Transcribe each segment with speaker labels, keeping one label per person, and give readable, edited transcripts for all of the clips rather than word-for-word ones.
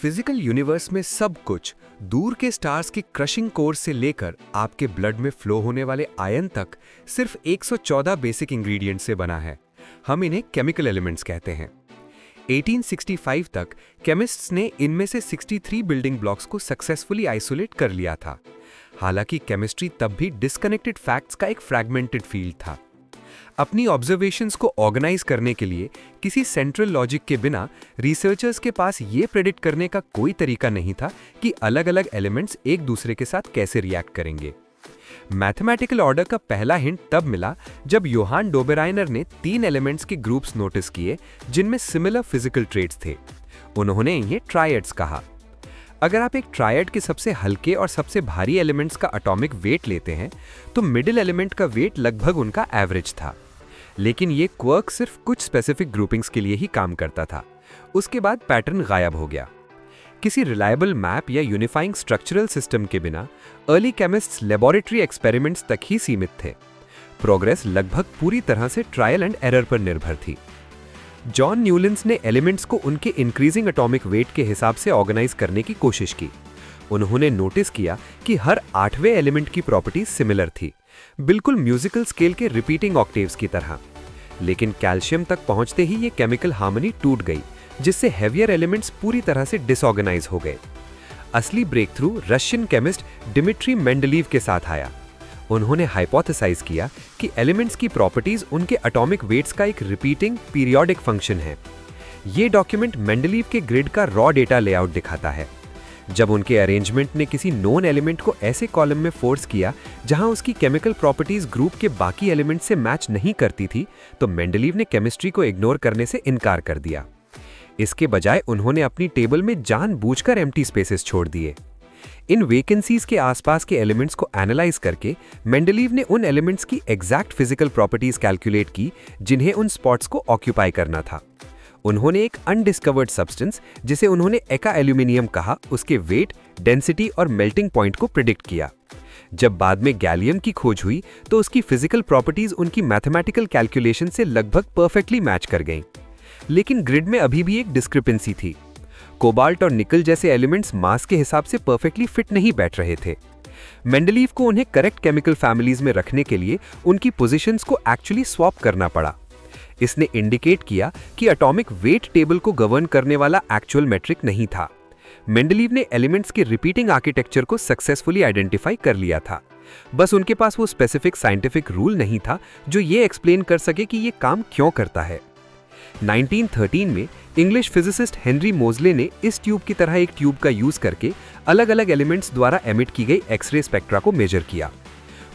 Speaker 1: Physical universe में सब कुछ दूर के स्टार्स की क्रशिंग कोर से लेकर आपके ब्लड में फ्लो होने वाले आयन तक सिर्फ 114 बेसिक इंग्रेडिएंट से बना है। हम इन्हें केमिकल एलिमेंट्स कहते हैं। 1865 तक केमिस्ट्स ने इनमें से 63 बिल्डिंग ब्लॉक्स को सक्सेसफुली आइसोलेट कर लिया था। हालांकि केमिस्ट्री तब भी डिस्कनेक्टेड फैक्ट्स का एक फ्रैगमेंटेड फील्ड था। अपनी ऑब्जर्वेशंस को ऑर्गेनाइज करने के लिए किसी सेंट्रल लॉजिक के बिना रिसर्चर्स के पास ये प्रेडिक्ट करने का कोई तरीका नहीं था कि अलग-अलग एलिमेंट्स एक दूसरे के साथ कैसे रिएक्ट करेंगे। मैथमेटिकल ऑर्डर का पहला हिंट तब मिला जब योहान डोबेराइनर ने 3 एलिमेंट्स के ग्रुप्स नोटिस किए जिनमें सिमिलर फिजिकल ट्रेट्स थे। उन्होंने इन्हें ट्रायड्स कहा। अगर आप एक ट्रायड के सबसे हल्के और सबसे भारी एलिमेंट्स का एटॉमिक वेट लेते हैं तो मिडिल एलिमेंट का वेट लगभग उनका एवरेज था। लेकिन ये क्वर्क सिर्फ कुछ स्पेसिफिक ग्रुपिंग्स के लिए ही काम करता था। उसके बाद पैटर्न गायब हो गया। किसी रिलायबल मैप या यूनिफाइंग स्ट्रक्चरल सिस्टम के बिना अर्ली केमिस्ट्स लेबोरेटरी एक्सपेरिमेंट्स तक ही सीमित थे। प्रोग्रेस लगभग पूरी तरह से ट्रायल एंड एरर पर निर्भर थी। जॉन न्यूलैंड्स ने एलिमेंट्स को उनके इंक्रीजिंग एटॉमिक वेट के हिसाब से ऑर्गेनाइज करने की कोशिश की। उन्होंने नोटिस किया कि हर 8वें एलिमेंट की प्रॉपर्टी सिमिलर थी, बिल्कुल म्यूजिकल स्केल के रिपीटिंग ऑक्टेव्स की तरह। लेकिन कैल्शियम तक पहुंचते ही ये केमिकल हार्मनी टूट गई, जिससे हेवियर एलिमेंट्स पूरी तरह से डिसऑर्गेनाइज हो गए। असली breakthrough Russian chemist Dmitri Mendeleev के साथ आया। उन्होंने हाइपोथेसाइज किया कि एलिमेंट्स की प्रॉपर्टीज उनके एटॉमिक वेट्स का एक रिपीटिंग पीरियोडिक फंक्शन है। ये डॉक्यूमेंट मेंडलीव के ग्रिड का रॉ डेटा लेआउट दिखाता है। जब उनके अरेंजमेंट ने किसी नोन एलिमेंट को ऐसे कॉलम में फोर्स किया जहां उसकी केमिकल प्रॉपर्टीज ग्रुप के बाकी एलिमेंट से मैच नहीं करती थी, तो मेंडलीव ने केमिस्ट्री को इग्नोर करने से इनकार कर दिया। इसके बजाय उन्होंने अपनी टेबल में जानबूझकर एम्प्टी स्पेसेस छोड़ दिए। इन वेकेंसीज के आसपास के एलिमेंट्स को एनालाइज करके मेंडलीव ने उन एलिमेंट्स की एग्जैक्ट फिजिकल प्रॉपर्टीज कैलकुलेट की जिन्हें उन स्पॉट्स को ऑक्यूपाई करना था। उन्होंने एक अनडिस्कवर्ड सब्सटेंस, जिसे उन्होंने एका एल्यूमिनियम कहा, उसके वेट, डेंसिटी और मेल्टिंग पॉइंट को प्रिडिक्ट किया। जब बाद में गैलियम की खोज हुई तो उसकी फिजिकल प्रॉपर्टीज उनकी मैथमेटिकल कैलकुलेशन से लगभग परफेक्टली मैच कर गईं। लेकिन ग्रिड में अभी भी एक डिस्क्रिपेंसी थी। कोबाल्ट और निकल जैसे एलिमेंट्स मास के हिसाब से परफेक्टली फिट नहीं बैठ रहे थे। मेंडलीव को उन्हें करेक्ट केमिकल फैमिलीज में रखने के लिए उनकी पोजीशंस को एक्चुअली स्वैप करना पड़ा। इसने इंडिकेट किया कि एटॉमिक वेट टेबल को गवर्न करने वाला एक्चुअल मेट्रिक नहीं था। मेंडलीव ने एलिमेंट्स के रिपीटिंग आर्किटेक्चर को सक्सेसफुली आइडेंटिफाई कर लिया था। बस उनके पास वो स्पेसिफिक साइंटिफिक रूल नहीं था जो ये एक्सप्लेन कर सके कि ये काम क्यों करता है। 1913 में इंग्लिश फिजिसिस्ट हेनरी मोजले ने इस ट्यूब की तरह एक ट्यूब का यूज करके अलग अलग एलिमेंट्स द्वारा एमिट की गई एक्सरे स्पेक्ट्रा को मेजर किया।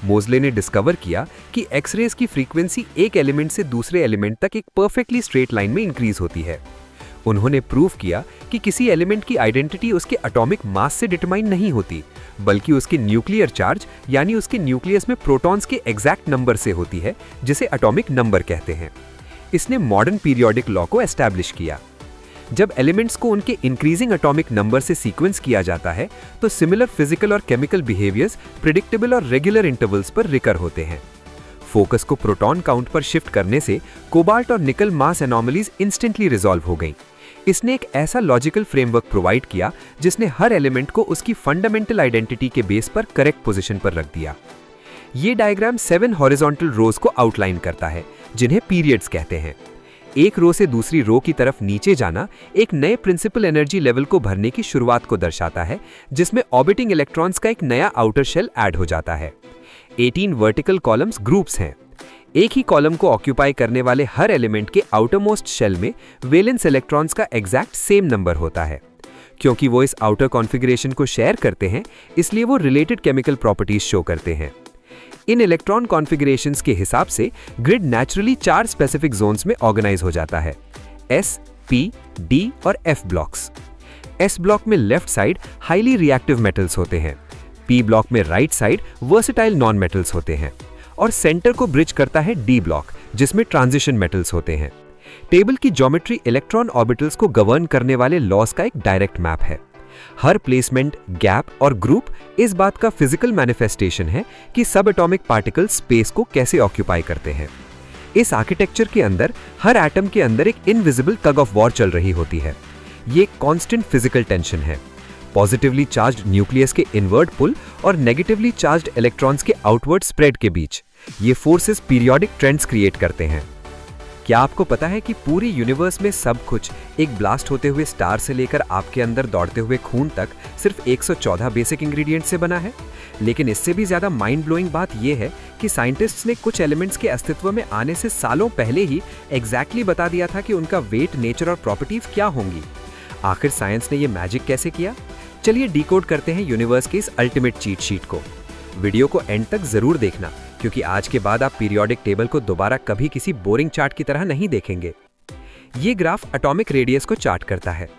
Speaker 1: मोजले ने डिस्कवर किया कि एक्सरेज की फ्रीक्वेंसी एक एलिमेंट से दूसरे एलिमेंट तक एक परफेक्टली स्ट्रेट लाइन में इंक्रीज होती है। उन्होंने प्रूव किया कि किसी एलिमेंट की आइडेंटिटी उसके एटॉमिक मास से डिटरमाइन नहीं होती, बल्कि उसके न्यूक्लियर चार्ज यानी उसके न्यूक्लियस में प्रोटॉन्स के एग्जैक्ट नंबर से होती है, जिसे एटॉमिक नंबर कहते हैं। इसने मॉडर्न पीरियोडिक लॉ को एस्टैब्लिश किया। जब एलिमेंट्स को उनके इंक्रीजिंग एटॉमिक नंबर से सीक्वेंस किया जाता है तो सिमिलर फिजिकल और केमिकल बिहेवियर्स प्रेडिक्टेबल और रेगुलर इंटरवल्स पर रिकर होते हैं। फोकस को प्रोटॉन काउंट पर शिफ्ट करने से कोबाल्ट और निकल मास एनॉमलीज इंस्टेंटली रिजॉल्व हो गईं। इसने एक ऐसा लॉजिकल फ्रेमवर्क प्रोवाइड किया जिसने हर एलिमेंट को उसकी फंडामेंटल आइडेंटिटी के बेस पर करेक्ट पोजीशन पर रख दिया। ये डायग्राम 7 हॉरिजॉन्टल रोज को आउटलाइन करता है, जिन्हें पीरियड्स कहते हैं। एक रो से दूसरी रो की तरफ नीचे जाना एक नए प्रिंसिपल एनर्जी लेवल को भरने की शुरुआत को दर्शाता है, जिसमें ऑर्बिटिंग इलेक्ट्रॉन्स का एक नया आउटर शेल ऐड हो जाता है। 18 वर्टिकल कॉलम्स ग्रुप्स हैं। एक ही कॉलम को ऑक्यूपाई करने वाले हर एलिमेंट के आउटर मोस्ट शेल में वैलेंस इलेक्ट्रॉन्स का एग्जैक्ट सेम नंबर होता है। क्योंकि वो इस आउटर कॉन्फ़िगरेशन को शेयर करते हैं, इसलिए वो रिलेटेड केमिकल प्रॉपर्टीज शो करते हैं। इन इलेक्ट्रॉन कॉन्फ़िगरेशंस के हिसाब से ग्रिड नेचुरली 4 स्पेसिफिक जोन्स में ऑर्गेनाइज हो जाता है: एस, पी, डी और एफ ब्लॉक्स। एस ब्लॉक में left side highly reactive metals होते हैं, पी ब्लॉक में right side versatile non metals होते हैं और सेंटर को ब्रिज करता है डी ब्लॉक, जिसमें ट्रांजिशन मेटल्स होते हैं। टेबल की ज्योमेट्री इलेक्ट्रॉन ऑर्बिटल्स को गवर्न करने वाले लॉस का एक डायरेक्ट मैप है। हर प्लेसमेंट, गैप और ग्रुप इस बात का फिजिकल मैनिफेस्टेशन है कि सब एटॉमिक पार्टिकल स्पेस को कैसे ऑक्यूपाई करते हैं। इस आर्किटेक्चर के अंदर हर एटम के अंदर एक इनविजिबल टग ऑफ वॉर चल रही होती है। ये कांस्टेंट फिजिकल टेंशन है। पॉजिटिवली चार्ज्ड न्यूक्लियस के इनवर्ट पुल और नेगेटिवली चार्ज्ड इलेक्ट्रॉन्स के आउटवर्ड स्प्रेड के बीच ये फोर्सेस पीरियोडिक ट्रेंड्स क्रिएट करते हैं। क्या आपको पता है कि पूरी यूनिवर्स में सब कुछ एक ब्लास्ट होते हुए स्टार से लेकर आपके अंदर दौड़ते हुए खून तक सिर्फ 114 बेसिक इंग्रेडिएंट्स से बना है? लेकिन इससे भी ज्यादा माइंड ब्लोइंग बात यह है कि साइंटिस्ट्स ने कुछ एलिमेंट्स के अस्तित्व में आने से सालों पहले ही एग्जैक्टली बता दिया था कि उनका वेट, नेचर और प्रॉपर्टीज क्या होंगी। आखिर साइंस ने ये मैजिक कैसे किया? चलिए डिकोड करते हैं यूनिवर्स के इस अल्टीमेट चीट शीट को। वीडियो को एंड तक जरूर देखना, क्योंकि आज के बाद आप पीरियोडिक टेबल को दोबारा कभी किसी बोरिंग चार्ट की तरह नहीं देखेंगे। ये ग्राफ एटॉमिक रेडियस को चार्ट करता है।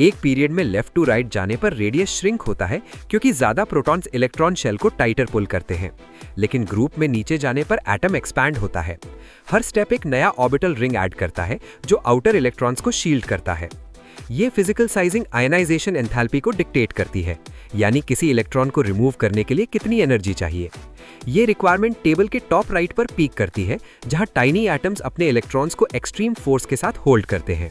Speaker 1: एक पीरियड में लेफ्ट टू राइट जाने पर रेडियस श्रिंक होता है, क्योंकि ज्यादा प्रोटॉन्स इलेक्ट्रॉन शेल को टाइटर पुल करते हैं। लेकिन ग्रुप में नीचे जाने पर एटम एक्सपैंड होता है। हर स्टेप एक नया ऑर्बिटल रिंग ऐड करता है, जो आउटर इलेक्ट्रॉन्स को शील्ड करता है। ये फिजिकल साइजिंग आयनाइजेशन एंथैल्पी को डिक्टेट करती है, यानी किसी इलेक्ट्रॉन को रिमूव करने के लिए कितनी एनर्जी चाहिए। ये रिक्वायरमेंट टेबल के टॉप राइट पर पीक करती है, जहां टाइनी एटम्स अपने इलेक्ट्रॉन्स को एक्सट्रीम फोर्स के साथ होल्ड करते हैं।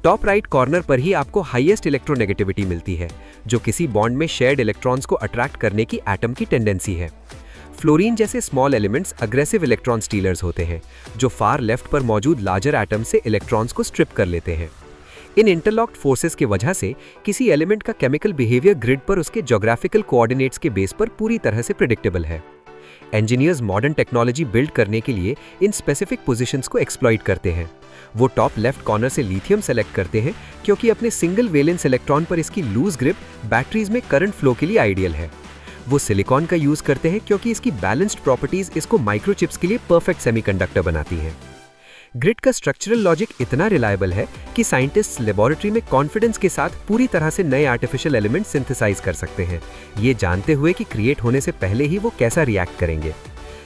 Speaker 1: टॉप राइट कॉर्नर पर ही आपको हाईएस्ट इलेक्ट्रोनेगेटिविटी मिलती है, जो किसी बॉन्ड में शेयर्ड इलेक्ट्रॉन्स को अट्रैक्ट करने की एटम की टेंडेंसी है। फ्लोरीन जैसे small elements aggressive electron stealers होते हैं, जो फार लेफ्ट पर मौजूद लार्जर एटम से इलेक्ट्रॉन्स को स्ट्रिप कर लेते हैं। इन इंटरलॉक्ड फोर्सेस की वजह से किसी एलिमेंट का केमिकल बिहेवियर ग्रिड पर उसके ज्योग्राफिकल कोऑर्डिनेट्स के बेस पर पूरी तरह से प्रेडिक्टेबल है। इंजीनियर्स मॉडर्न टेक्नोलॉजी बिल्ड करने के लिए इन स्पेसिफिक पोजीशंस को एक्सप्लॉइट करते हैं। वो टॉप लेफ्ट कॉर्नर से लिथियम सेलेक्ट करते हैं, क्योंकि अपने सिंगल वैलेंस इलेक्ट्रॉन पर इसकी लूज ग्रिप बैटरीज में करंट फ्लो के लिए आइडियल है। वो सिलिकॉन का यूज करते हैं, क्योंकि इसकी बैलेंस्ड प्रॉपर्टीज इसको माइक्रोचिप्स के लिए परफेक्ट सेमीकंडक्टर बनाती हैं। ग्रिड का स्ट्रक्चरल लॉजिक इतना रिलायबल है कि साइंटिस्ट्स लेबोरेटरी में कॉन्फिडेंस के साथ पूरी तरह से नए आर्टिफिशियल एलिमेंट सिंथेसाइज कर सकते हैं, ये जानते हुए कि क्रिएट होने से पहले ही वो कैसा रिएक्ट करेंगे।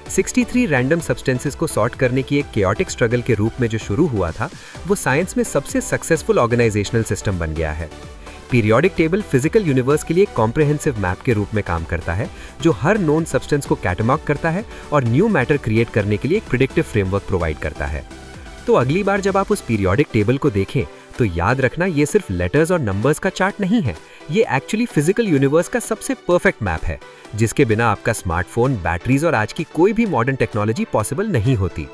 Speaker 1: 63 रैंडम सब्सटेंसेस को सॉर्ट करने की एक केओटिक स्ट्रगल के रूप में जो शुरू हुआ था, वो साइंस में सबसे सक्सेसफुल ऑर्गेनाइजेशनल सिस्टम बन गया है। पीरियोडिक टेबल फिजिकल यूनिवर्स के लिए एक कॉम्प्रिहेंसिव मैप के रूप में काम करता है, जो हर नोन सब्सटेंस को कैटलॉग करता है और न्यू मैटर क्रिएट करने के लिए एक प्रेडिक्टिव फ्रेमवर्क प्रोवाइड करता है। तो अगली बार जब आप उस पीरियोडिक टेबल को देखें, तो याद रखना ये सिर्फ लेटर्स और नंबर्स का चार्ट नहीं है, ये एक्चुअली फिजिकल यूनिवर्स का सबसे परफेक्ट मैप है, जिसके बिना आपका स्मार्टफोन, बैटरीज और आज की कोई भी मॉडर्न टेक्नोलॉजी पॉसिबल नहीं होती।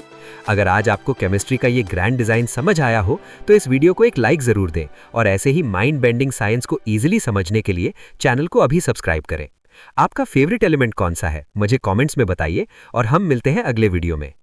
Speaker 1: अगर आज आपको केमिस्ट्री का ये ग्रैंड डिजाइन समझ आया हो, तो इस वीडियो को एक लाइक जरूर दें और ऐसे ही माइंड बेंडिंग साइंस को इजीली समझने के लिए चैनल को अभी सब्सक्राइब करें। आपका फेवरेट एलिमेंट कौन सा है, मुझे कमेंट्स में बताइए और हम मिलते हैं अगले वीडियो में।